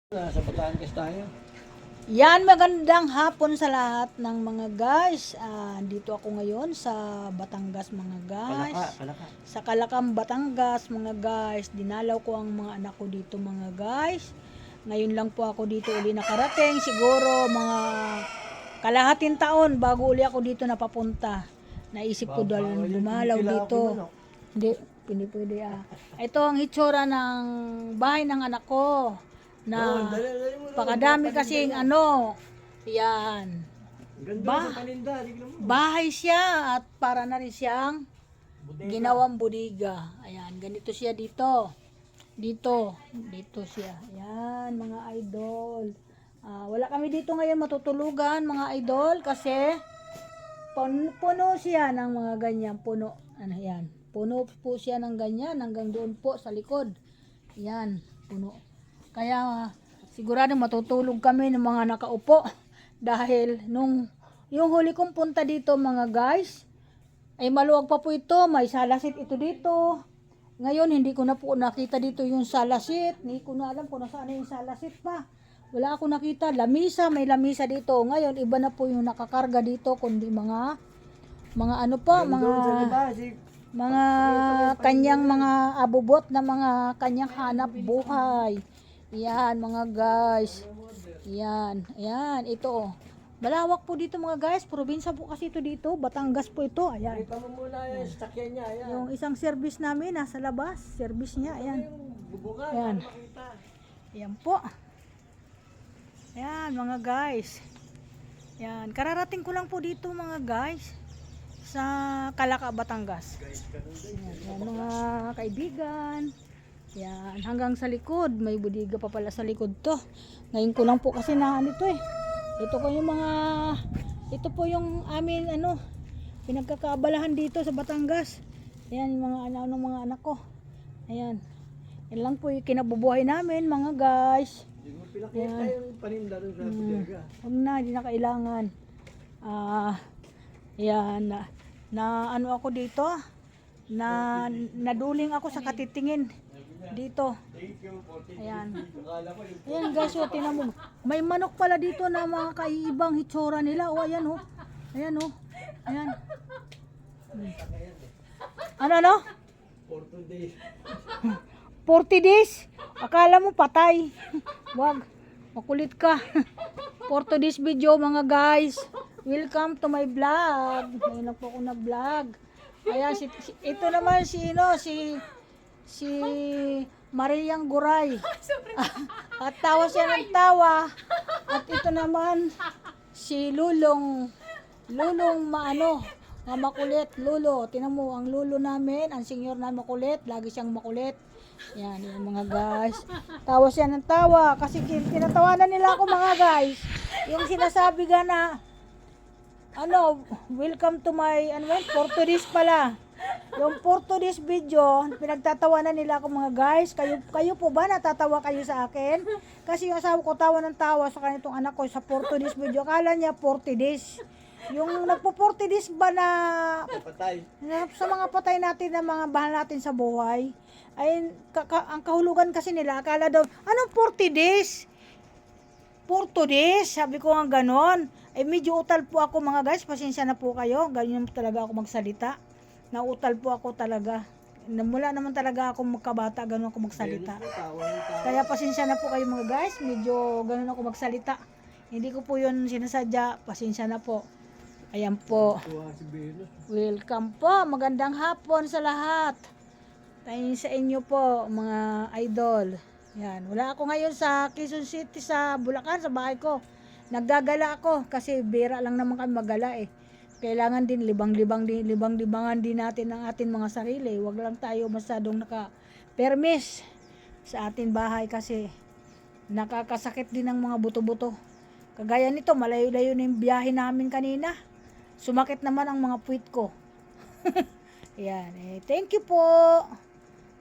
Sa Batangas tayo. Yan, magandang hapon sa lahat ng mga guys. Dito ako ngayon sa Batangas mga guys. Palaka. Sa Calacam, Batangas mga guys. Dinalaw ko ang mga anak ko dito mga guys. Ngayon lang po ako dito uli nakarating. Siguro mga kalahating taon bago uli ako dito napapunta. Naisip ko dahil dumalaw dito. Hindi, pwede Ito ang hitsura ng bahay ng anak ko. Na pakadami kasing yan. Bahay siya at para na rin siyang ginawang budiga. Ayan, ganito siya dito. Dito siya. Ayan, mga idol. Wala kami dito ngayon matutulugan, mga idol, kasi puno siya ng mga ganyan, puno. Yan. Puno po siya ng ganyan hanggang doon po sa likod. Yan, puno. Kaya sigurado matutulog kami ng mga nakaupo dahil yung huli kong punta dito mga guys ay maluwag pa po ito, may salasit ito dito. Ngayon hindi ko na po nakita dito yung salasit, hindi ko na alam kung nasaan yung salasit pa. Wala ako nakita, may lamisa dito. Ngayon iba na po yung nakakarga dito kundi mga kanyang mga abubot na mga kanyang hanap buhay. Yan mga guys. Yan, ito. Malawak po dito mga guys. Probinsya po kasi ito dito. Batangas po ito. Ayan. Kita mo muna yung sakyan niya. Ayan. Yung isang service namin nasa labas. Service niya. Ayan. Ayan. Ayan po. Ayan mga guys. Ayan. Kararating ko lang po dito mga guys. Sa Calacam, Batangas. Ayan mga kaibigan. Yan, hanggang sa likod, may budiga pa pala sa likod to. Ngayon ko lang po kasi ito eh. Ito po yung amin pinagkakaabalahan dito sa Batangas. Ayan yung mga mga anak ko. Ayan. Yan lang po yung kinabubuhay namin mga guys. Hindi mo pinakita yung paninda doon sa budiga. Huwag na, hindi na kailangan. Yan, ako dito. Naduling ako sa katitingin. Dito. Ayan. Ayan guys, tingnan mo. May manok pala dito na mga kaiibang hitsura nila. Ayan Ayan. 40 days. 40 days? Akala mo patay. Wag. Makulit ka. 40 days video mga guys. Welcome to my vlog. Ngayon lang po ako na vlog. Ayan, ito naman si Mariang Guray. At tawa siya ng tawa. At ito naman si Lulong makulit. Lulo, tinan mo ang lulo namin, ang senior na makulit, lagi siyang makulit. Yan yung mga guys. Tawa siya ng tawa kasi tinatawanan nila ako mga guys. Yung sinasabi na welcome to my Portuguese pala. Yung Portuguese video, pinagtatawanan nila ako mga guys. Kayo po ba natatawa kayo sa akin? Kasi yung asawa ko tawa ng tawa sa kanitong anak ko sa Portuguese video. Akala niya 40 days. Yung nagpo-40 days ba na Patay. sa mga patay natin na mga bahal natin sa buhay. Ay, ang kahulugan kasi nila, akala daw, anong 40 days? 40 days? Sabi ko nga ganon. Ay medyo utal po ako mga guys. Pasensya na po kayo. Ganyan talaga ako magsalita. Nautal po ako talaga. Mula naman talaga ako magkabata, gano'n ako magsalita. Kaya pasensya na po kayo mga guys, medyo gano'n ako magsalita. Hindi ko po yun sinasadya, pasensya na po. Ayan po. Welcome po, magandang hapon sa lahat. Tayo sa inyo po mga idol. Yan, wala ako ngayon sa Quezon City sa Bulacan, sa bahay ko. Naggagala ako kasi bira lang naman kami magala eh. Kailangan din libang-libangan din natin ang atin mga sarili. Huwag lang tayo masyadong naka-permis sa atin bahay kasi nakakasakit din ang mga buto-buto. Kagaya nito, malayo-layo na yung biyahe namin kanina. Sumakit naman ang mga puwit ko. Yan, thank you po.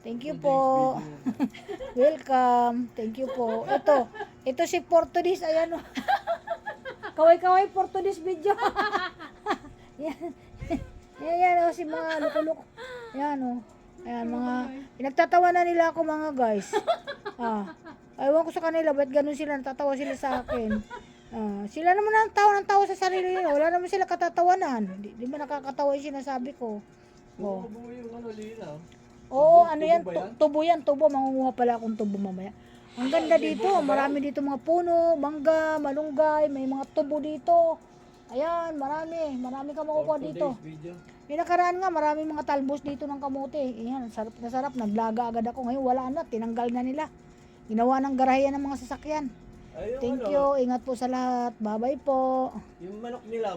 Thank you po. Welcome. Thank you po. Ito si Portuguese, ayan o. Kaway-kaway Portuguese video. Yan si mga luko-luko. Yan Ayan mga pinagtatawanan nila ako mga guys. Ewan ko sa kanila, ba't ganun sila, natatawa sila sa akin. Sila naman ang tawa sa sarili nila. Wala naman sila katatawanan. Di ba nakakatawa yung sinasabi ko? Oh. Mabuo yung ano, linaw. Oo, Tubo- ano tubo yan? ba yan? Tubo yan, tubo. Mangunguha pala akong tubo mamaya. Ang ganda dito. Marami dito mga puno, mangga, malunggay. May mga tubo dito. Ayan, marami. Marami ka makukuha 4 dito. days video. Yung nakaraan nga, marami mga talbos dito ng kamote. Ayan, sarap na sarap. Naglaga agad ako. Ngayon, wala na. Tinanggal na nila. Ginawa ng garahiyan ng mga sasakyan. Ay, yung Thank ano, you. Ingat po sa lahat. Bye-bye po. Yung manok nila,